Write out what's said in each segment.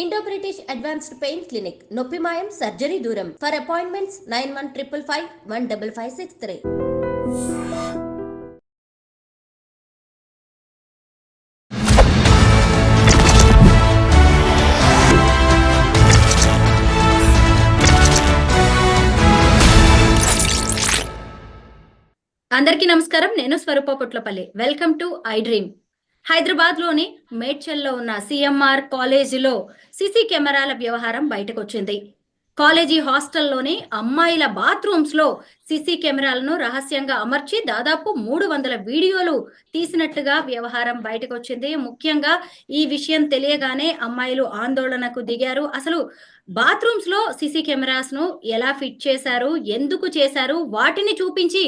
Indo-British Advanced Pain Clinic, Noppimayam Surgery Duram. For appointments 9155515563. అందరికీ నమస్కారం. నేను Swarupa Potlapalli. Welcome to iDream. Hyderabad లోని మేడ్చల్లో ఉన్న సిఎంఆర్ కాలేజీలో సీసీ కెమెరాల వ్యవహారం బయటకు వచ్చింది. కాలేజీ హాస్టల్లోని అమ్మాయిల బాత్రూమ్స్ లో సీసీ కెమెరాలను రహస్యంగా అమర్చి దాదాపు 300 వీడియోలు తీసినట్టుగా వ్యవహారం బయటకు వచ్చింది. ముఖ్యంగా ఈ విషయం తెలియగానే అమ్మాయిలు ఆందోళనకు దిగారు. అసలు బాత్రూమ్స్ లో సీసీ కెమెరాస్ ను ఎలా ఫిట్ చేశారు, ఎందుకు చేశారు, వాటిని చూపించి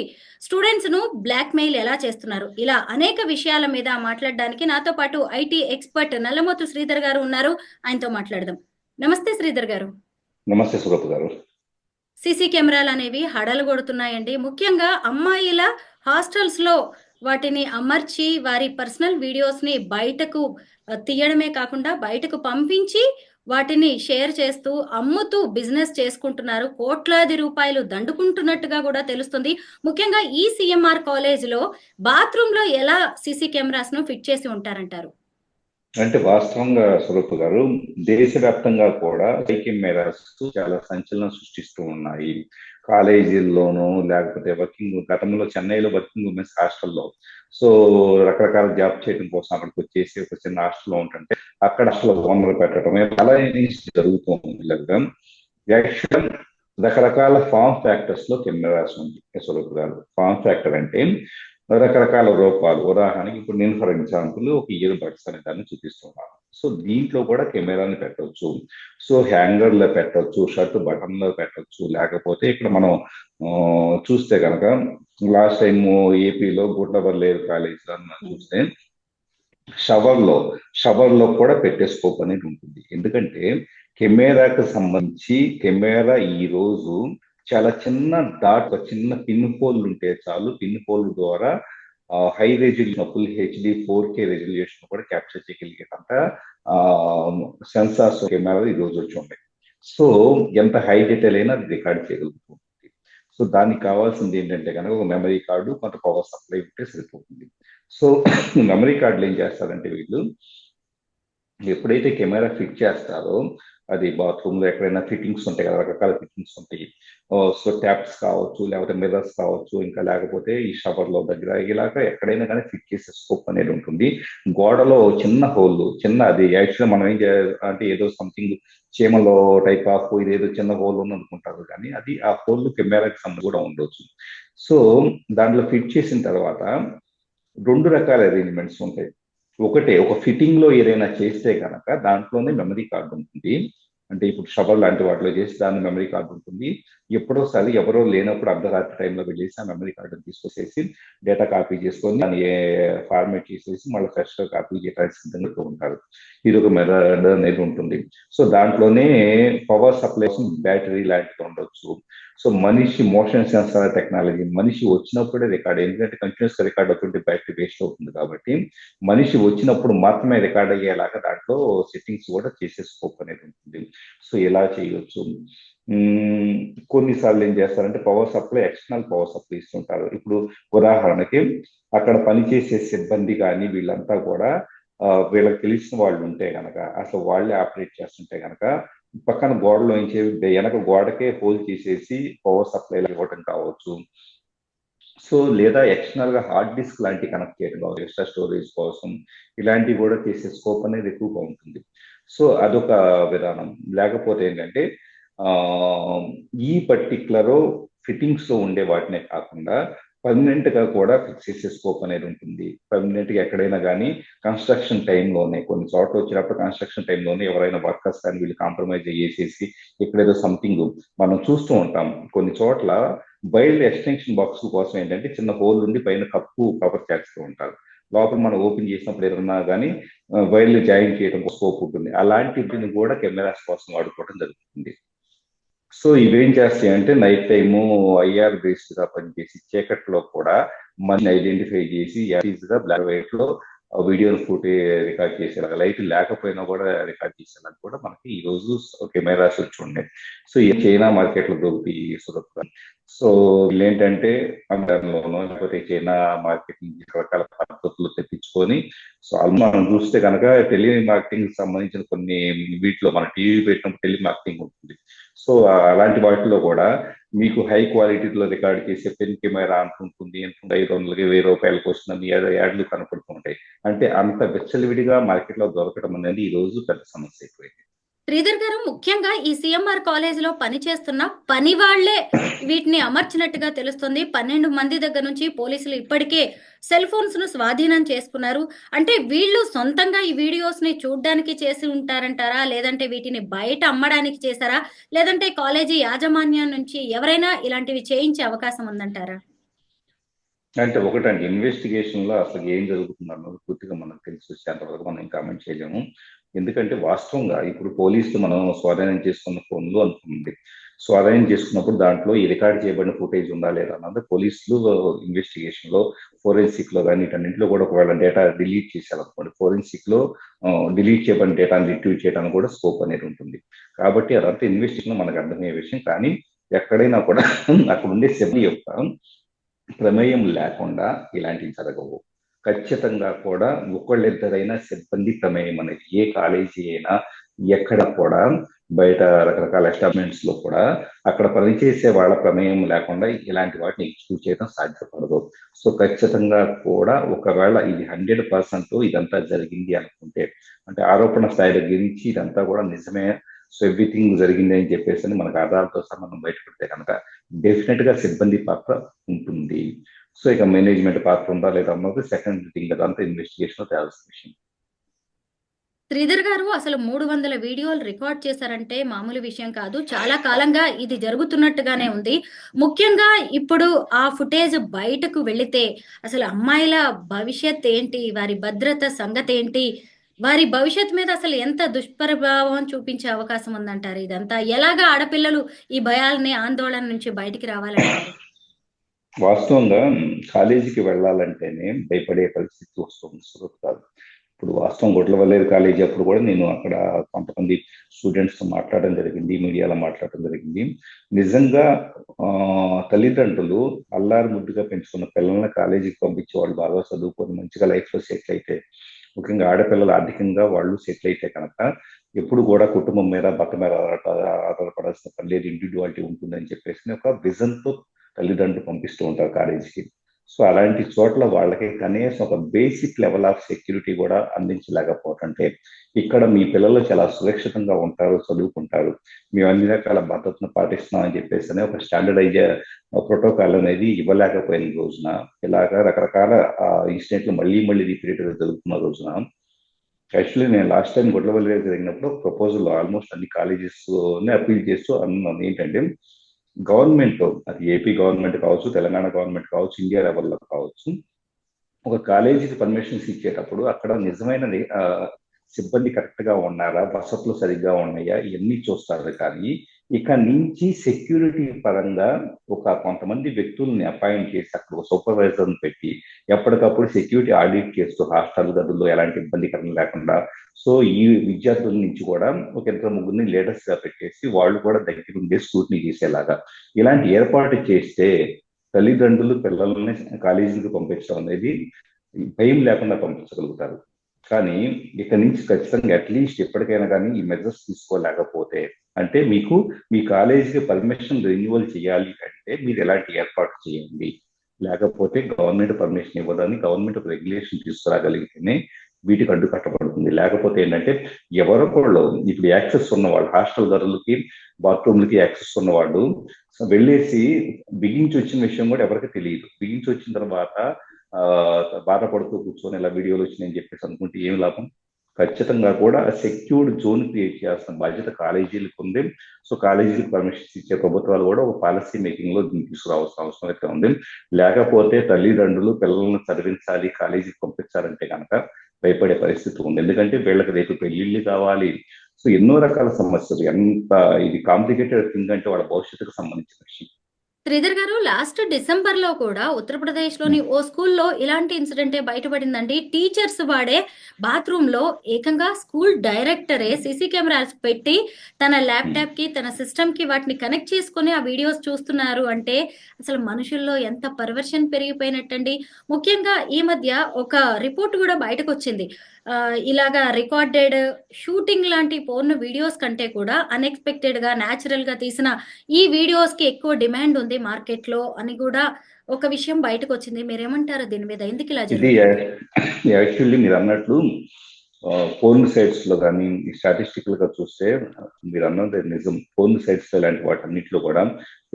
స్టూడెంట్స్ ను బ్లాక్ మెయిల్ ఎలా చేస్తున్నారు, ఇలా అనేక విషయాల మీద మాట్లాడడానికి నాతో పాటు ఐటీ ఎక్స్పర్ట్ నల్లమోతు శ్రీధర్ గారు ఉన్నారు. ఆయనతో మాట్లాడదాం. నమస్తే శ్రీధర్ గారు. నమస్తే సురత్ గారు. సీసీ కెమెరాలు అనేవి హడలు కొడుతున్నాయండి. ముఖ్యంగా అమ్మాయిల హాస్టల్స్ లో వాటిని అమర్చి వారి పర్సనల్ వీడియోస్ ని బయటకు తీయడమే కాకుండా బయటకు పంపించి వాటిని షేర్ చేస్తూ అమ్ముతూ బిజినెస్ చేసుకుంటున్నారు. కోట్లాది రూపాయలు దండుకుంటున్నట్టుగా కూడా తెలుస్తుంది. ముఖ్యంగా ఈ సిఎంఆర్ కాలేజ్ లో బాత్రూమ్ లో ఎలా సీసీ కెమెరాస్ ను ఫిట్ చేసి ఉంటారంటారు? అంటే వాస్తవంగా స్వరూప్ గారు, దేశవ్యాప్తంగా కూడా కెమెరాస్ చాలా సంచలనం సృష్టిస్తూ ఉన్నాయి. కాలేజీల్లోనూ లేకపోతే గతంలో చెన్నైలో వర్కింగ్ ఉమెన్స్ హాస్టల్లో రకరకాల జాబ్ చేయడం కోసం అక్కడికి వచ్చేసి ఒక చిన్న హాస్టల్లో ఉంటుంటే అక్కడ అసలు ఓనర్ పెట్టడం అలా జరుగుతుంది. యాక్చువల్ రకరకాల ఫామ్ ఫ్యాక్టర్స్ లో కెమెరాస్ ఉంది స్వరూప్ గారు. ఫామ్ ఫ్యాక్టర్ అంటే రకరకాల రూపాలు. ఉదాహరణకి ఇప్పుడు నేను ఫర్ ఎగ్జాంపుల్ ఒక ఇయర్ బడ్స్ అనే దాన్ని చూపిస్తున్నాను. దీంట్లో కూడా కెమెరాని పెట్టవచ్చు. హ్యాంగర్ లో పెట్టవచ్చు, షర్ట్ బటన్ లో పెట్టవచ్చు. లేకపోతే ఇక్కడ మనం చూస్తే కనుక లాస్ట్ టైం ఏపీలో గుడ్లవల్లేరు కాలేజ్ లో చూస్తే షవర్ లో కూడా పెట్టే స్కోప్ అనేది ఉంటుంది. ఎందుకంటే కెమెరాకు సంబంధించి కెమెరా ఈ రోజు చాలా చిన్న డాట్, చిన్న పిన్ హోల్ ఉంటే చాలు. పిన్ హోల్ ద్వారా high resolution, full HD 4K resolution కూడా క్యాప్చర్ చేయగలిగేటంత సెన్సార్స్ కెమెరా ఈ రోజు వచ్చి ఉన్నాయి. ఎంత హై డీటెయిల్ అయినా అది రికార్డ్ చేయగలుగుతుంది. దానికి కావాల్సింది ఏంటంటే కనుక ఒక మెమరీ కార్డు, కొంత పవర్ సప్లై ఉంటే సరిపోతుంది. మెమరీ కార్డులు ఏం చేస్తారంటే వీళ్ళు ఎప్పుడైతే కెమెరా ఫిట్ చేస్తారో అది బాత్రూమ్ లో ఎక్కడైనా ఫిట్టింగ్స్ ఉంటాయి కదా, రకరకాల ఫిట్టింగ్స్ ఉంటాయి. ట్యాప్స్ కావచ్చు, లేకపోతే మిర్రర్స్ కావచ్చు, ఇంకా లేకపోతే ఈ షవర్ లో దగ్గర ఇలాగా ఎక్కడైనా కానీ ఫిట్ చేసే స్కోప్ అనేది ఉంటుంది. గోడలో చిన్న హోల్, అది యాక్చువల్గా మనం ఏం చేయాలి అంటే ఏదో సంథింగ్ చీమలో టైప్ ఆఫ్ ఇదేదో చిన్న హోల్ ఉంది అనుకుంటారు, కానీ అది ఆ హోల్ కెమెరాకి సంబంధం కూడా ఉండొచ్చు. దాంట్లో ఫిట్ చేసిన తర్వాత 2 రకాల అరేంజ్మెంట్స్ ఉంటాయి. ఒకటే, ఒక ఫిట్టింగ్ లో ఏదైనా చేస్తే కనుక దాంట్లోనే మెమరీ కార్డు ఉంటుంది. అంటే ఇప్పుడు షవర్ లాంటి వాటిలో చేసి దాని మెమరీ కార్డు ఉంటుంది. ఎప్పుడోసారి ఎవరో లేనప్పుడు అర్ధరాత్రి టైంలో వెళ్ళేసి ఆ మెమరీ కార్డుని తీసుకొచ్చేసి డేటా కాపీ చేసుకొని దాన్ని ఫార్మేట్ చేసేసి మళ్ళీ ఫ్రెష్ గా కాపీ చేయడానికి సిద్ధంగా ఉంటారు. ఇది ఒక మెథడ్ అనేది ఉంటుంది. దాంట్లోనే పవర్ సప్లై బ్యాటరీ లాంటివి ఉండొచ్చు. మనిషి మోషన్ సెన్సార్ టెక్నాలజీ, మనిషి వచ్చినప్పుడే రికార్డ్, ఎందుకంటే కంటిన్యూస్ రికార్డ్ అవుతుంటే బ్యాటరీ వేస్ట్ అవుతుంది కాబట్టి మనిషి వచ్చినప్పుడు మాత్రమే రికార్డ్ అయ్యేలాగా దాంట్లో సెట్టింగ్స్ కూడా చేసే స్కోప్ అనేది ఉంటుంది. ఎలా చేయవచ్చు. కొన్నిసార్లు ఏం చేస్తారంటే power supply, external power supply ఇస్తుంటారు. ఇప్పుడు ఉదాహరణకి అక్కడ పనిచేసే సిబ్బంది కానీ వీళ్ళంతా కూడా వీళ్ళకి తెలిసిన వాళ్ళు ఉంటే కనుక, అసలు వాళ్ళే ఆపరేట్ చేస్తుంటే కనుక పక్కన గోడలో వెనక గోడకే హోల్ చేసేసి పవర్ సప్లై ఇవ్వటం కావచ్చు. లేదా ఎక్స్టర్నల్ గా హార్డ్ డిస్క్ లాంటివి కనెక్ట్ చేయడం కావచ్చు, ఎక్స్ట్రా స్టోరేజ్ కోసం. ఇలాంటివి కూడా చేసే స్కోప్ అనేది ఎక్కువగా ఉంటుంది. అదొక విధానం. లేకపోతే ఏంటంటే ఈ పర్టిక్యులర్ ఫిట్టింగ్స్ లో ఉండే వాటినే కాకుండా పర్మనెంట్ గా కూడా ఫిక్స్ చేసే స్కోప్ అనేది ఉంటుంది. పర్మనెంట్ గా ఎక్కడైనా కానీ కన్స్ట్రక్షన్ టైంలోనే, కొన్ని చోట్ల వచ్చినప్పుడు కన్స్ట్రక్షన్ టైంలోనే ఎవరైనా వర్కర్స్ కానీ వీళ్ళు కాంప్రమైజ్ చేసేసి ఇక్కడేదో సంథింగ్ మనం చూస్తూ ఉంటాం. కొన్ని చోట్ల వైల్డ్ ఎక్స్టెన్షన్ బాక్స్ కోసం ఏంటంటే చిన్న హోల్ ఉండి పైన కప్పు కవర్ చేస్తూ ఉంటారు. లోపల మనం ఓపెన్ చేసినప్పుడు ఏదన్నా కానీ వైర్లు జాయిన్ చేయడం స్కోప్ ఉంటుంది. అలాంటివి కూడా కెమెరాస్ కోసం వాడుకోవడం జరుగుతుంది. ఇవేం చేస్తాయి అంటే నైట్ టైము ఐఆర్ బేస్డ్ గా పనిచేసి చీకట్లో కూడా మనీ ఐడెంటిఫై చేసి గా బ్లాక్ వైట్ లో వీడియోని రికార్డ్ చేసేలాగా, లైట్ లేకపోయినా కూడా రికార్డ్ చేసేలాగా కూడా మనకి ఈ రోజు కెమెరాస్ వచ్చి ఉన్నాయి. సో ఈ చైనా మార్కెట్లో దొరుకుతాయి సులభంగా. సో వీళ్ళేంటంటే అందరిలోనూ లేకపోతే చైనా మార్కెట్ నుంచి రకరకాల పద్ధతులు తెప్పించుకొని, సో మనం చూస్తే కనుక టెలి మార్కెటింగ్ సంబంధించిన కొన్ని వీటిలో మన టీవీ పెట్టినప్పుడు టెలి మార్కెటింగ్ ఉంటుంది. సో అలాంటి వాటిలో కూడా మీకు హై క్వాలిటీలో రికార్డ్ చేసే పెన్ కెమెరా అంటుంటుంది, ఎంత 500 1000 రూపాయలకు వస్తుందని యాడ్లు కనపడుతుంటాయి. అంటే అంత విచ్చలవిడిగా మార్కెట్ లో దొరకడం అనేది ఈ రోజు పెద్ద సమస్య అయిపోయింది. శ్రీధర్ గారు, ముఖ్యంగా ఈ సిఎంఆర్ కాలేజ్ లో పనిచేస్తున్న పని వాళ్లే వీటిని అమర్చినట్టుగా తెలుస్తుంది. 12 మంది దగ్గర నుంచి పోలీసులు ఇప్పటికే సెల్ ఫోన్స్ ను స్వాధీనం చేసుకున్నారు. అంటే వీళ్ళు సొంతంగా ఈ వీడియోస్ ని చూడడానికి చేసి ఉంటారంటారా, లేదంటే వీటిని బయట అమ్మడానికి చేశారా, లేదంటే కాలేజీ యాజమాన్యం నుంచి ఎవరైనా ఇలాంటివి చేయించే అవకాశం ఉందంటారా? అంటే ఒకటండి, ఇన్వెస్టిగేషన్ లో అసలు ఏం జరుగుతుంది అన్నది పూర్తిగా మనకు తెలిసి వచ్చేంతవరకు మనం కామెంట్ చేయలేము. ఎందుకంటే వాస్తవంగా ఇప్పుడు పోలీసులు మనం స్వాధీనం చేసుకున్న ఫోన్లు అనుకుంది, స్వాధీనం చేసుకున్నప్పుడు దాంట్లో ఈ రికార్డ్ చేయబడిన ఫుటేజ్ ఉందా లేదా అన్నది పోలీసులు ఇన్వెస్టిగేషన్ లో, ఫోరెన్సిక్ లో కానీ వీటన్నింటిలో కూడా ఒకవేళ డేటా డిలీట్ చేశారనుకోండి, ఫోరెన్సిక్ లో డిలీట్ చేయబడిన డేటాను రిట్రీవ్ చేయడానికి కూడా స్కోప్ అనేది ఉంటుంది. కాబట్టి అదంతా ఇన్వెస్టిగేషన్ మనకు అర్థమయ్యే విషయం. కానీ ఎక్కడైనా కూడా అక్కడ ఉండే సిబ్బంది యొక్క ప్రమేయం లేకుండా ఇలాంటివి జరగవు. ఖచ్చితంగా కూడా ఒకళ్ళిద్దరైనా సిబ్బంది ప్రమేయం అనేది, ఏ కాలేజీ అయినా ఎక్కడ కూడా బయట రకరకాల ఎస్టాబ్లిమెంట్స్ లో కూడా అక్కడ పనిచేసే వాళ్ళ ప్రమేయం లేకుండా ఇలాంటి వాటిని ఎగ్జిక్యూట్ చేయడం సాధ్యపడదు. సో ఖచ్చితంగా కూడా ఒకవేళ ఇది 100% ఇదంతా జరిగింది అనుకుంటే, అంటే ఆరోపణ స్థాయిలో గురించి ఇదంతా కూడా నిజమే, సో ఎవ్రీథింగ్ జరిగింది అని చెప్పేసి మనకు ఆధారాలతో సహా మనం బయటపెడితే కనుక డెఫినెట్ గా సిబ్బంది పాత్ర ఉంటుంది. సో ఇక మేనేజ్మెంట్ పాత్ర ఉందా లేదా అన్నది సెకండ్ థింగ్, అదంతా ఇన్వెస్టిగేషన్ లో తేల్సిన విషయం. శ్రీధర్ గారు, అసలు 300 వీడియోలు రికార్డ్ చేశారంటే మామూలు విషయం కాదు. చాలా కాలంగా ఇది జరుగుతున్నట్టుగానే ఉంది. ముఖ్యంగా ఇప్పుడు ఆ ఫుటేజ్ బయటకు వెళితే అసలు అమ్మాయిల భవిష్యత్ ఏంటి, వారి భద్రత సంగతి ఏంటి, వారి భవిష్యత్ మీద అసలు ఎంత దుష్ప్రభావం చూపించే అవకాశం ఉందంటారు? ఇదంతా ఎలాగా ఆడపిల్లలు ఈ భయాలని, ఆందోళన నుంచి బయటికి రావాలంటారు? వాస్తవంగా కాలేజీకి వెళ్ళాలంటేనే భయపడే పరిస్థితి వస్తుంది, సురత్ కాదు. ఇప్పుడు వాస్తవం గుడ్లవల్లేరు కాలేజీ అప్పుడు కూడా నేను అక్కడ కొంతమంది స్టూడెంట్స్ తో మాట్లాడడం జరిగింది, మీడియాలో మాట్లాడడం జరిగింది. నిజంగా తల్లిదండ్రులు అల్లారు ముద్దుగా పెంచుకున్న పిల్లల్ని కాలేజీకి పంపించి వాళ్ళు బాగా చదువుకొని మంచిగా లైఫ్ లో సెటిల్ అయితే, ముఖ్యంగా ఆడపిల్లలు ఆర్థికంగా వాళ్ళు సెటిల్ అయితే కనుక ఎప్పుడు కూడా కుటుంబం మీద భర్త మీద ఆధారపడాల్సిన పని లేదు, ఇండివిజువాలిటీ ఉంటుందని చెప్పేసి ఒక విజన్ తో తల్లిదండ్రులు పంపిస్తూ ఉంటారు కాలేజీకి. సో అలాంటి చోట్ల వాళ్ళకి కనీసం ఒక బేసిక్ లెవెల్ ఆఫ్ సెక్యూరిటీ కూడా అందించలేకపోతుంటే, ఇక్కడ మీ పిల్లలు చాలా సురక్షితంగా ఉంటారు, చదువుకుంటారు, మేము అన్ని రకాల భద్రతను పాటిస్తున్నాం అని చెప్పేసి ఒక స్టాండర్డైజ్ ప్రోటోకాల్ అనేది ఇవ్వలేకపోయిన రోజున, ఇలాగా రకరకాల ఇన్సిడెంట్లు మళ్ళీ రిపీట్ జరుగుతున్న రోజున, యాక్చువల్లీ నేను లాస్ట్ టైం గుడ్లవల్లి జరిగినప్పుడు ప్రపోజల్ ఆల్మోస్ట్ అన్ని కాలేజెస్ అప్పీల్ చేస్తూ అన్నాను ఏంటంటే, గవర్నమెంట్, అది ఏపీ గవర్నమెంట్ కావచ్చు, తెలంగాణ గవర్నమెంట్ కావచ్చు, ఇండియా లెవెల్లో కావచ్చు, ఒక కాలేజీకి పర్మిషన్స్ ఇచ్చేటప్పుడు అక్కడ నిజమైన సిబ్బంది కరెక్ట్ గా ఉన్నారా, వసతులు సరిగ్గా ఉన్నాయా, ఇవన్నీ చూస్తారు. కానీ ఇక నుంచి సెక్యూరిటీ పరంగా కొంతమంది వ్యక్తుల్ని అపాయింట్ చేసి అక్కడ ఒక సూపర్వైజర్ని పెట్టి ఎప్పటికప్పుడు సెక్యూరిటీ ఆడిట్ చేస్తూ హాస్టల్ గదుల్లో ఎలాంటి ఇబ్బందికరం లేకుండా, సో ఈ విద్యార్థుల నుంచి కూడా ఒక 2-3 లీడర్స్ గా పెట్టేసి వాళ్ళు కూడా దగ్గర ఉండే స్క్రూటినీ చేసేలాగా ఇలాంటి ఏర్పాటు చేస్తే తల్లిదండ్రులు పిల్లల్ని కాలేజీకి పంపించడం అనేది భయం లేకుండా పంపించగలుగుతారు. కానీ ఇక్కడ నుంచి ఖచ్చితంగా అట్లీస్ట్ ఎప్పటికైనా కానీ ఈ మెజర్స్ తీసుకోలేకపోతే, అంటే మీకు మీ కాలేజీకి పర్మిషన్ రెన్యువల్ చేయాలి అంటే మీరు ఎలాంటి ఏర్పాటు చేయండి, లేకపోతే గవర్నమెంట్ పర్మిషన్ ఇవ్వదని గవర్నమెంట్ ఒక రెగ్యులేషన్ తీసుకురాగలిగితేనే వీటికి అడ్డు కట్టబడుతుంది. లేకపోతే ఏంటంటే ఎవరొకళ్ళు ఇప్పుడు యాక్సెస్ ఉన్నవాళ్ళు, హాస్టల్ గదులకి బాత్రూమ్లకి యాక్సెస్ ఉన్నవాళ్ళు వెళ్ళేసి బిగించి వచ్చిన విషయం కూడా ఎవరికి తెలియదు. బిగించి వచ్చిన తర్వాత బాధపడుతూ కూర్చొని ఇలా వీడియోలు వచ్చినాయని చెప్పేసి అనుకుంటే ఏం లాభం? ఖచ్చితంగా కూడా సెక్యూర్డ్ జోన్ క్రియేట్ చేయాల్సిన బాధ్యత కాలేజీలకు ఉంది. సో కాలేజీలకు పర్మిషన్స్ ఇచ్చే ప్రభుత్వాలు కూడా ఒక పాలసీ మేకింగ్ లో దీన్ని తీసుకురావాల్సిన అవసరం అయితే ఉంది. లేకపోతే తల్లిదండ్రులు పిల్లలను చదివించాలి, కాలేజీకి పంపించాలంటే కనుక భయపడే పరిస్థితి ఉంది. ఎందుకంటే వీళ్ళకి రేపు పెళ్లిళ్ళు కావాలి, సో ఎన్నో రకాల సమస్యలు, ఎంత ఇది కాంప్లికేటెడ్ థింగ్ అంటే వాళ్ళ భవిష్యత్తుకు సంబంధించిన విషయం. శ్రీధర్ గారు, లాస్ట్ డిసెంబర్ లో కూడా ఉత్తరప్రదేశ్ లోని ఓ స్కూల్లో ఇలాంటి ఇన్సిడెంటే బయటపడిందండి. టీచర్స్ వాడే బాత్రూమ్ లో ఏకంగా స్కూల్ డైరెక్టరే సీసీ కెమెరాస్ పెట్టి తన ల్యాప్టాప్ కి తన సిస్టమ్ కి వాటిని కనెక్ట్ చేసుకుని ఆ వీడియోస్ చూస్తున్నారు అంటే అసలు మనుషుల్లో ఎంత పర్వర్షన్ పెరిగిపోయినట్టండి. ముఖ్యంగా ఈ మధ్య ఒక రిపోర్ట్ కూడా బయటకు వచ్చింది. ఇలాగా రికార్డెడ్ షూటింగ్ లాంటి పోర్న్ వీడియోస్ కంటే కూడా అన్ఎక్స్పెక్టెడ్ గా న్యాచురల్ గా తీసిన ఈ వీడియోస్ కి ఎక్కువ డిమాండ్ ఉంది మార్కెట్ లో అని కూడా ఒక విషయం బయటకు వచ్చింది. మీరేమంటారు దీని మీద? ఎందుకు ఇలా ఇది జరుగుతుంది? యాక్చువల్లీ మీరు అన్నట్లు పోర్న్ సైట్స్ లో కానీ స్టాటిస్టికల్ గా చూస్తే మీరు అన్నది నిజం. పోర్న్ సైట్స్ ఇలాంటి వాటన్నిటిలో కూడా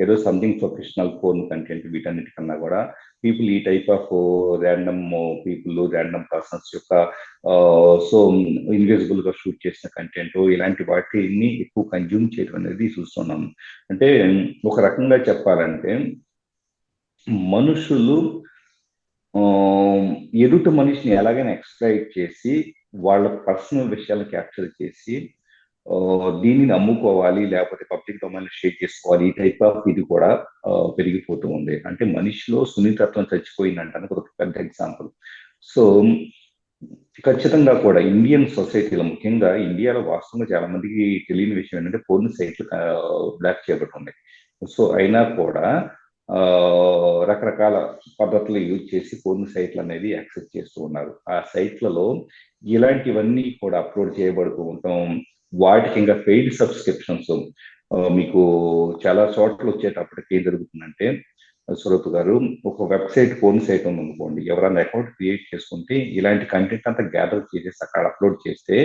ఏదో సంథింగ్ ప్రొఫెషనల్ పోర్న్ కంటెంట్ వీటన్నిటికన్నా కూడా పీపుల్ ఈ type of random people random persons యొక్క సో ఇన్విజిబుల్ గా షూట్ చేసిన కంటెంట్ ఇలాంటి వాటిని ఎక్కువ కన్జ్యూమ్ చేయడం అనేది చూస్తున్నాం. అంటే ఒక రకంగా చెప్పాలంటే మనుషులు ఎదుటి మనిషిని ఎలాగైనా ఎక్స్ప్లైట్ చేసి వాళ్ళ పర్సనల్ విషయాలను క్యాప్చర్ చేసి దీనిని అమ్ముకోవాలి, లేకపోతే పబ్లిక్ డొమైన్ షేర్ చేసుకోవాలి. ఈ టైప్ ఆఫ్ ఇది కూడా పెరిగిపోతూ ఉంది. అంటే మనిషిలో సున్నితత్వం చచ్చిపోయిందంటానికి ఒక పెద్ద ఎగ్జాంపుల్. సో ఖచ్చితంగా కూడా ఇండియన్ సొసైటీలో, ముఖ్యంగా ఇండియాలో వాస్తవంగా చాలా మందికి తెలియని విషయం ఏంటంటే పోర్న్ సైట్లు బ్లాక్ చేయబడి ఉన్నాయి. సో అయినా కూడా రకరకాల పద్ధతులు యూజ్ చేసి పోర్న్ సైట్లు అనేది యాక్సెస్ చేస్తూ ఉన్నారు. ఆ సైట్లలో ఇలాంటివన్నీ కూడా అప్లోడ్ చేయబడుతూ ఉంటాం. వాటికి ఇంకా పెయిడ్ సబ్స్క్రిప్షన్స్ మీకు చాలా చోట్ల వచ్చేటప్పటికి ఏం జరుగుతుందంటే, స్వరూప్ గారు, ఒక వెబ్సైట్ పోర్న్ సైట్ ఉందనుకోండి, ఎవరైనా అకౌంట్ క్రియేట్ చేసుకుంటే ఇలాంటి కంటెంట్ అంతా గ్యాదర్ చేసేసి అక్కడ అప్లోడ్ చేస్తే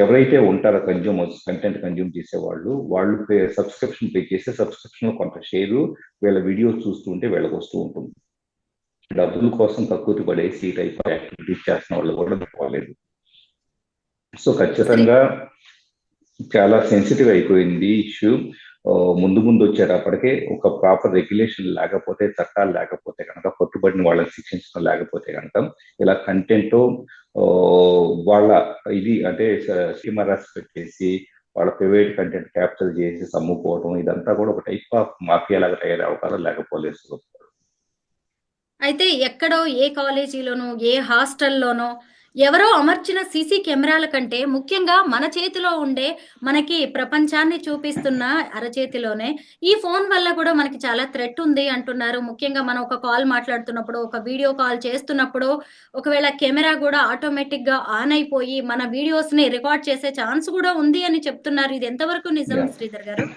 ఎవరైతే ఉంటారో కన్జ్యూమర్స్, కంటెంట్ కన్జ్యూమ్ చేసేవాళ్ళు, వాళ్ళు సబ్స్క్రిప్షన్ పే చేస్తే సబ్స్క్రిప్షన్ లో కొంత షేరు వీళ్ళ వీడియోస్ చూస్తూ ఉంటే వీళ్ళకి వస్తూ ఉంటుంది. డబ్బుల కోసం తక్కువ పడేసి ఈ టైప్ ఆఫ్ యాక్టివిటీస్ చేస్తున్న వాళ్ళు కూడా పోలేదు. సో ఖచ్చితంగా చాలా సెన్సిటివ్ అయిపోయింది ఇష్యూ. ముందు ముందు వచ్చేటప్పటికే ఒక ప్రాపర్ రెగ్యులేషన్ లేకపోతే, చట్టాలు లేకపోతే కనుక, పట్టుబడిన వాళ్ళని శిక్షించడం లేకపోతే కనుక ఇలా కంటెంట్ వాళ్ళ ఇది అంటే కెమెరాస్ పెట్టేసి వాళ్ళ ప్రైవేట్ కంటెంట్ క్యాప్చర్ చేసి అమ్ముకోవడం, ఇదంతా కూడా ఒక టైప్ ఆఫ్ మాఫియా లాగా తయారయ్యే అవకాశం లేకపోలేదు. అయితే ఎక్కడో ఏ కాలేజీలోనో ఏ హాస్టల్లోనో ఎవరో అమర్చిన సీసీ కెమెరాల కంటే ముఖ్యంగా మన చేతిలో ఉండే, మనకి ప్రపంచాన్ని చూపిస్తున్న అరచేతిలోనే ఈ ఫోన్ వల్ల కూడా మనకి చాలా థ్రెట్ ఉంది అంటున్నారు. ముఖ్యంగా మనం ఒక కాల్ మాట్లాడుతున్నప్పుడు, ఒక వీడియో కాల్ చేస్తున్నప్పుడు ఒకవేళ కెమెరా కూడా ఆటోమేటిక్ గా ఆన్ అయిపోయి మన వీడియోస్ ని రికార్డ్ చేసే ఛాన్స్ కూడా ఉంది అని చెప్తున్నారు. ఇది ఎంతవరకు నిజం శ్రీధర్ గారు?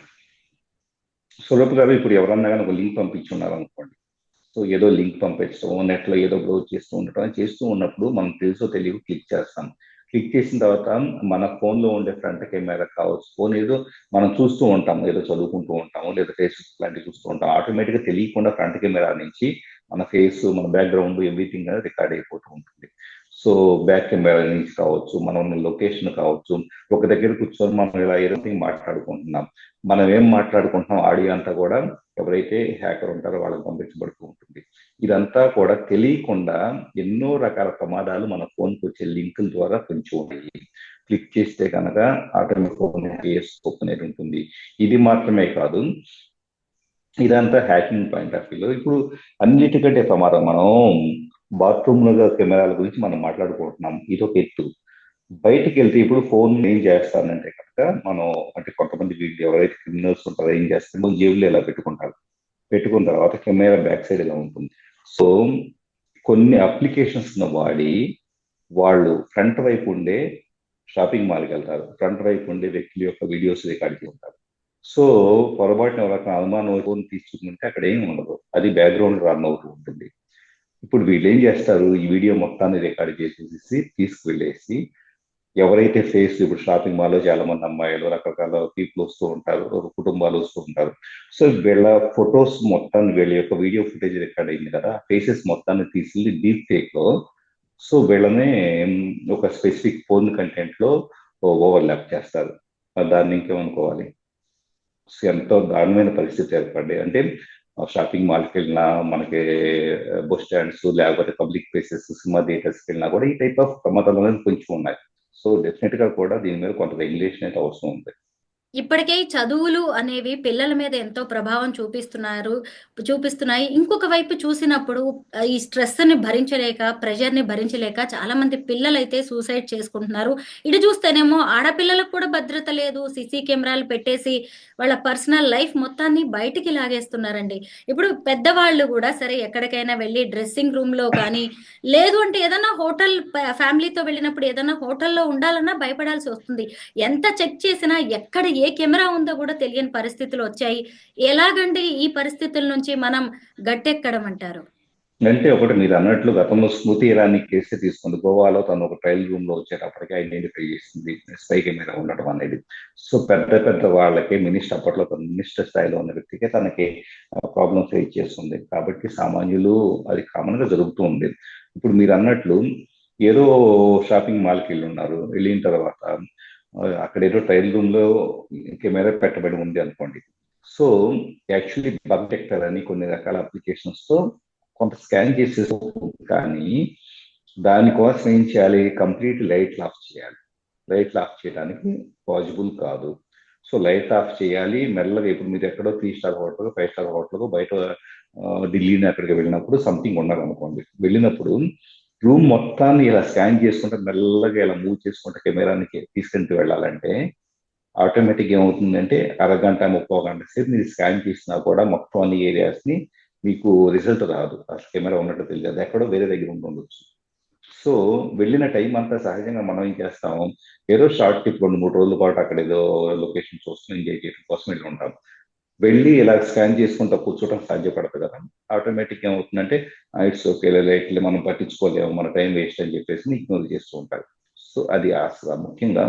స్వరూప్ గారు, ఇప్పుడు ఎవరన్నా కానీ ఒక లింక్ పంపించున్నారు అనుకోండి, సో ఏదో లింక్ పంపించడం, నెట్లో ఏదో బ్రౌజ్ చేస్తూ ఉండటం చేస్తూ ఉన్నప్పుడు మనం తెలుసో తెలియదు క్లిక్ చేస్తాం. క్లిక్ చేసిన తర్వాత మన ఫోన్లో ఉండే ఫ్రంట్ కెమెరా కావచ్చు, ఫోన్ ఏదో మనం చూస్తూ ఉంటాం, ఏదో చదువుకుంటూ ఉంటాము, లేదా ఫేస్బుక్ లాంటివి చూస్తూ ఉంటాం, ఆటోమేటిక్గా తెలియకుండా ఫ్రంట్ కెమెరా నుంచి మన ఫేస్, మన బ్యాక్గ్రౌండ్, ఎవ్రీథింగ్ అనేది రికార్డ్ అయిపోతూ ఉంటుంది. సో బ్యాక్ కెమెరా నుంచి కావచ్చు, మనం లొకేషన్ కావచ్చు, ఒక దగ్గర కూర్చొని మనం ఇలా ఏదైనా మాట్లాడుకుంటున్నాం, మనం ఏం మాట్లాడుకుంటున్నాం ఆడియో అంతా కూడా ఎవరైతే హ్యాకర్ ఉంటారో వాళ్ళకి పంపించబడుతూ ఉంటుంది. ఇదంతా కూడా తెలియకుండా ఎన్నో రకాల ప్రమాదాలు మన ఫోన్కి వచ్చే లింకుల ద్వారా కొంచెం ఉన్నాయి. క్లిక్ చేస్తే కనుక ఆటోమేటిక్ స్కోప్ అనేది ఉంటుంది. ఇది మాత్రమే కాదు, ఇదంతా హ్యాకింగ్ పాయింట్ ఆఫ్ వ్యూలో ఇప్పుడు అన్నిటికంటే ప్రమాదం. మనం బాత్రూమ్ కెమెరాల గురించి మనం మాట్లాడుకుంటున్నాం, ఇదొక ఎత్తు. బయటికి వెళ్తే ఇప్పుడు ఫోన్ ఏం చేస్తానంటే కనుక, మనం అంటే కొంతమంది వీళ్ళు ఎవరైతే క్రిమినల్స్ ఉంటారో ఏం చేస్తారో జేబులో ఇలా పెట్టుకుంటారు. పెట్టుకున్న తర్వాత కెమెరా బ్యాక్ సైడ్ ఇలా ఉంటుంది. సో కొన్ని అప్లికేషన్స్ వాడి వాళ్ళు ఫ్రంట్ వైపు ఉండే షాపింగ్ మాల్కి వెళ్తారు, ఫ్రంట్ వైపు ఉండే వ్యక్తుల యొక్క వీడియోస్ రికార్డ్ చేస్తారు. సో పొరపాటున ఎవరైనా అనుమానం ఫోన్ తీసుకుంటే అక్కడ ఏమి ఉండదు, అది బ్యాక్గ్రౌండ్ రన్ అవుతూ ఉంటుంది. ఇప్పుడు వీళ్ళు ఏం చేస్తారు, ఈ వీడియో మొత్తాన్ని రికార్డ్ చేసేసి తీసుకువెళ్ళేసి ఎవరైతే ఫేస్, ఇప్పుడు షాపింగ్ మాల్లో చాలా మంది అమ్మాయిలు, రకరకాల పీపుల్ వస్తూ ఉంటారు, కుటుంబాలు వస్తూ ఉంటారు. సో వీళ్ళ ఫొటోస్ మొత్తాన్ని, వీళ్ళ యొక్క వీడియో ఫుటేజ్ రికార్డ్ అయింది కదా, ఫేసెస్ మొత్తాన్ని తీసి డీప్ ఫేక్ లో, సో వీళ్ళని ఒక స్పెసిఫిక్ ఫోన్ కంటెంట్ లో ఓవర్లాప్ చేస్తారు. దాన్ని ఇంకేమనుకోవాలి, ఎంతో దారుణమైన పరిస్థితి ఏర్పడ్డాయి. అంటే షాపింగ్ మాల్కి వెళ్ళినా, మనకి బస్ స్టాండ్స్, లేకపోతే పబ్లిక్ ప్లేసెస్, సినిమా థియేటర్స్కి వెళ్ళినా కూడా ఈ టైప్ ఆఫ్ ప్రమాదాలు అనేది కొంచెం ఉన్నాయి. సో డెఫినెట్ గా కూడా దీని మీద కొంత రెగ్యులేషన్ అయితే అవసరం ఉంది. ఇప్పటికే ఈ చదువులు అనేవి పిల్లల మీద ఎంతో ప్రభావం చూపిస్తున్నాయి. ఇంకొక వైపు చూసినప్పుడు ఈ స్ట్రెస్‌ని భరించలేక, ప్రెషర్‌ని భరించలేక చాలా మంది పిల్లలైతే సూసైడ్ చేసుకుంటున్నారు. ఇటు చూస్తేనేమో ఆడపిల్లలకు కూడా భద్రత లేదు. సీసీ కెమెరాలు పెట్టేసి వాళ్ళ పర్సనల్ లైఫ్ మొత్తాన్ని బయటికి లాగేస్తున్నారండి. ఇప్పుడు పెద్దవాళ్ళు గూడా సరే ఎక్కడికైనా వెళ్లి డ్రెస్సింగ్ రూమ్‌లో కానీ, లేదు అంటే ఏదన్నా హోటల్ ఫ్యామిలీతో వెళ్ళినప్పుడు ఏదన్నా హోటల్‌లో ఉండాలన్నా భయపడాల్సి వస్తుంది. ఎంత చెక్ చేసినా ఎక్కడ ఏ కెమెరా ఉందో కూడా తెలియని పరిస్థితులు వచ్చాయి. ఎలాగండి ఈ పరిస్థితుల నుంచి మనం గట్టెక్కడం అంటారు? అంటే ఒకటి మీరు అన్నట్లు గతంలో స్మృతి ఇరానీ కేసే తీసుకోండి. గోవాలో తను ఒక ట్రయల్ రూమ్ లో వచ్చేటప్పటికి ఐడెంటిఫై చేసింది స్పై కెమెరా ఉండడం అనేది. సో పెద్ద పెద్ద వాళ్ళకి మినిస్టర్, అప్పట్లో తన మినిస్టర్ స్థాయిలో ఉన్న వ్యక్తికి తనకి ప్రాబ్లం ఫేస్ చేస్తుంది. కాబట్టి సామాన్యులు అది కామన్ గా జరుగుతూ ఉంది. ఇప్పుడు మీరు అన్నట్లు ఏదో షాపింగ్ మాల్కి వెళ్ళి ఉన్నారు, వెళ్ళిన తర్వాత అక్కడ ఏదో ట్రయల్ రూమ్ లో కెమెరా పెట్టబడి ఉంది అనుకోండి. సో యాక్చువల్లీ బగ్ డిటెక్టర్ అని కొన్ని రకాల అప్లికేషన్స్ తో కొంత స్కాన్ చేసేస్తుంది, కానీ దానికోసం ఏం చేయాలి, కంప్లీట్ లైట్లు ఆఫ్ చేయాలి. లైట్లు ఆఫ్ చేయడానికి పాసిబుల్ కాదు. సో లైట్ ఆఫ్ చేయాలి మెల్లగా. ఇప్పుడు మీరు ఎక్కడో 3 స్టార్ హోటల్, 5 స్టార్ హోటల్ బయట ఢిల్లీని అక్కడికి వెళ్ళినప్పుడు సంథింగ్ ఉన్నారనుకోండి, వెళ్ళినప్పుడు రూమ్ మొత్తాన్ని ఇలా స్కాన్ చేసుకుంటే మెల్లగా ఇలా మూవ్ చేసుకుంటే కెమెరాని తీసుకుంటూ వెళ్ళాలంటే ఆటోమేటిక్ ఏమవుతుందంటే అరగంట 30 గంట సేపు మీరు స్కాన్ చేసినా కూడా మొత్తం అన్ని ఏరియాస్ ని మీకు రిజల్ట్ రాదు. అసలు కెమెరా ఉన్నట్టు తెలియదు, ఎక్కడో వేరే దగ్గర ఉండొచ్చు. సో వెళ్ళిన టైం అంతా సహజంగా మనం ఏం చేస్తాం, ఏదో షార్ట్ ట్రిప్ 2-3 రోజుల పాటు అక్కడ ఏదో లొకేషన్ చూస్తూ ఎంజాయ్ చేయడం కోసం వెళ్ళి ఉంటాం. వెళ్ళి ఇలా స్కాన్ చేసుకుంటూ కూర్చోవడం సాధ్యపడదు కదా. ఆటోమేటిక్ ఏమవుతుందంటే ఇట్స్ ఓకే, లైట్లు మనం పట్టించుకోలేము, మన టైం వేస్ట్ అని చెప్పేసి ఇగ్నోర్ చేస్తూ ఉంటారు. సో అది అసలు ముఖ్యంగా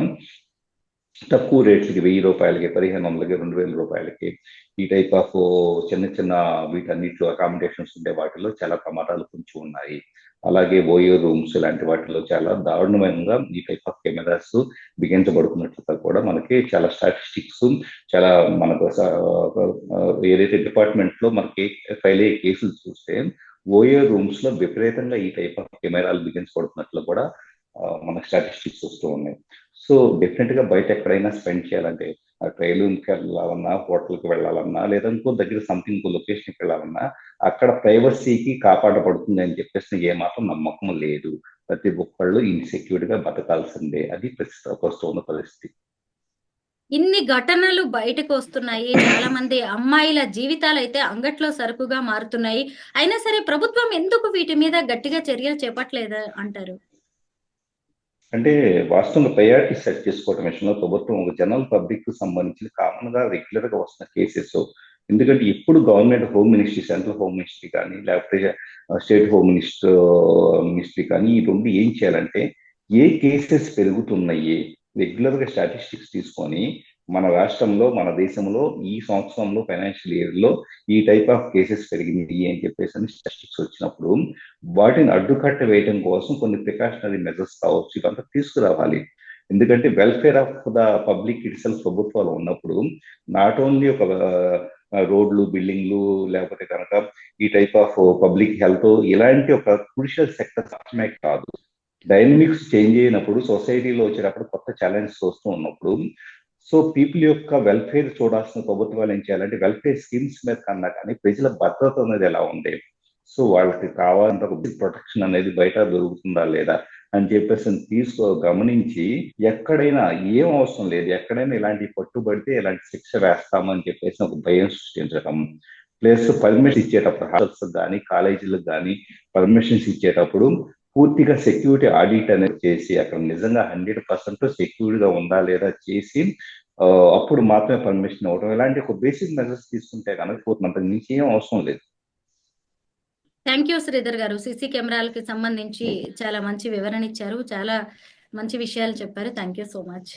తక్కువ రేట్లకి 1000 రూపాయలకి, 1500కి, 2000 రూపాయలకి ఈ టైప్ ఆఫ్ చిన్న చిన్న వీటన్నిటిలో అకామిడేషన్స్ ఉండే వాటిలో చాలా ప్రమాదాలు కొంచెం ఉన్నాయి. అలాగే ఓయో రూమ్స్ ఇలాంటి వాటిలో చాలా దారుణంగా ఈ టైప్ ఆఫ్ కెమెరాస్ బిగించబడుతున్నట్లుగా కూడా మనకి చాలా స్టాటిస్టిక్స్, చాలా మనకు ఏదైతే డిపార్ట్మెంట్ లో మనకి ఫైల్ అయ్యే కేసులు చూస్తే ఓయో రూమ్స్ లో విపరీతంగా ఈ టైప్ ఆఫ్ కెమెరాలు బిగించబడుతున్నట్లు కూడా మనకు స్టాటిస్టిక్స్ వస్తూ ఉన్నాయి. సో డెఫినెట్ గా బయట ఎక్కడైనా స్పెండ్ చేయాలంటే ఆ ట్రైన్కి వెళ్ళాలన్నా, హోటల్కి వెళ్ళాలన్నా, లేదా ఇంకో దగ్గర సంథింగ్ ఇంకో లొకేషన్కి వెళ్ళాలన్నా అక్కడ ప్రైవసీకి కాపాడబడుతుంది అని చెప్పేసి ఏమాత్రం నమ్మకం లేదు. ప్రతి ఒక్కళ్ళు ఇన్సెక్యూర్ గా బతకాల్సిందే. అది ప్రస్తుతం పరిస్థితి. ఇన్ని ఘటనలు బయటకు వస్తున్నాయి. చాలా మంది అమ్మాయిల జీవితాలు అయితే అంగట్లో సరుకుగా మారుతున్నాయి. అయినా సరే ప్రభుత్వం ఎందుకు వీటి మీద గట్టిగా చర్యలు చేపట్టలేదు అంటారు? అంటే వాస్తవంగా ప్రయారిటీ సెట్ చేసుకోవడం విషయంలో ప్రభుత్వం ఒక జనరల్ పబ్లిక్ కు సంబంధించిన కామన్ గా రెగ్యులర్ గా వస్తున్న కేసెస్. ఎందుకంటే ఎప్పుడు government home ministry, central home ministry కానీ, లేకపోతే స్టేట్ హోమ్ మినిస్ట్రీ కానీ ఈ రెండు ఏం చేయాలంటే ఏ కేసెస్ పెరుగుతున్నాయి రెగ్యులర్ గా స్టాటిస్టిక్స్ తీసుకొని మన రాష్ట్రంలో, మన దేశంలో ఈ సంవత్సరంలో ఫైనాన్షియల్ ఇయర్ లో ఈ టైప్ ఆఫ్ కేసెస్ పెరిగింది అని చెప్పేసి స్టాటిస్టిక్స్ వచ్చినప్పుడు వాటిని అడ్డుకట్ట వేయడం కోసం కొన్ని ప్రికాషనరీ మెజర్స్ కావచ్చు ఇవంతా తీసుకురావాలి. ఎందుకంటే welfare of the public it self ప్రభుత్వాలు ఉన్నప్పుడు నాట్ ఓన్లీ ఒక రోడ్లు, బిల్డింగ్లు, లేకపోతే కనుక ఈ టైప్ ఆఫ్ పబ్లిక్ హెల్త్ ఇలాంటి ఒక క్రూషియల్ సెక్టర్ మాత్రమే కాదు, డైనమిక్స్ చేంజ్ అయినప్పుడు సొసైటీలో వచ్చేటప్పుడు కొత్త ఛాలెంజెస్ వస్తూ ఉన్నప్పుడు సో పీపుల్ యొక్క వెల్ఫేర్ చూడాల్సిన ప్రభుత్వాలు ఏం చేయాలంటే వెల్ఫేర్ స్కీమ్స్ మీద కన్నా కానీ ప్రజల భద్రత అనేది ఎలా ఉండేది, సో వాళ్ళకి కావాలంటే ఒక ప్రొటెక్షన్ అనేది బయట దొరుకుతుందా లేదా అని చెప్పేసి గమనించి ఎక్కడైనా ఏం అవసరం లేదు, ఎక్కడైనా ఇలాంటి పట్టుబడితే ఇలాంటి శిక్ష వేస్తామని చెప్పేసి ఒక భయం సృష్టించడం. ప్లస్ పర్మిషన్ ఇచ్చేటప్పుడు హాస్టల్స్ కానీ, కాలేజీలకు కానీ పర్మిషన్స్ ఇచ్చేటప్పుడు పూర్తిగా సెక్యూరిటీ ఆడిట్ అనేది చేసి అక్కడ నిజంగా 100% సెక్యూర్గా ఉందా లేదా చేసి అప్పుడు మాత్రమే పర్మిషన్ ఇవ్వడం. ఇలాంటి ఒక బేసిక్ మెజర్స్ తీసుకుంటే కనుక పోతుంది, అంతకు మించి ఏం అవసరం లేదు. థ్యాంక్ యూ శ్రీధర్ గారు. సీసీ కెమెరాలకి సంబంధించి చాలా మంచి వివరణ ఇచ్చారు. చాలా మంచి విషయాలు చెప్పారు. Thank you so much.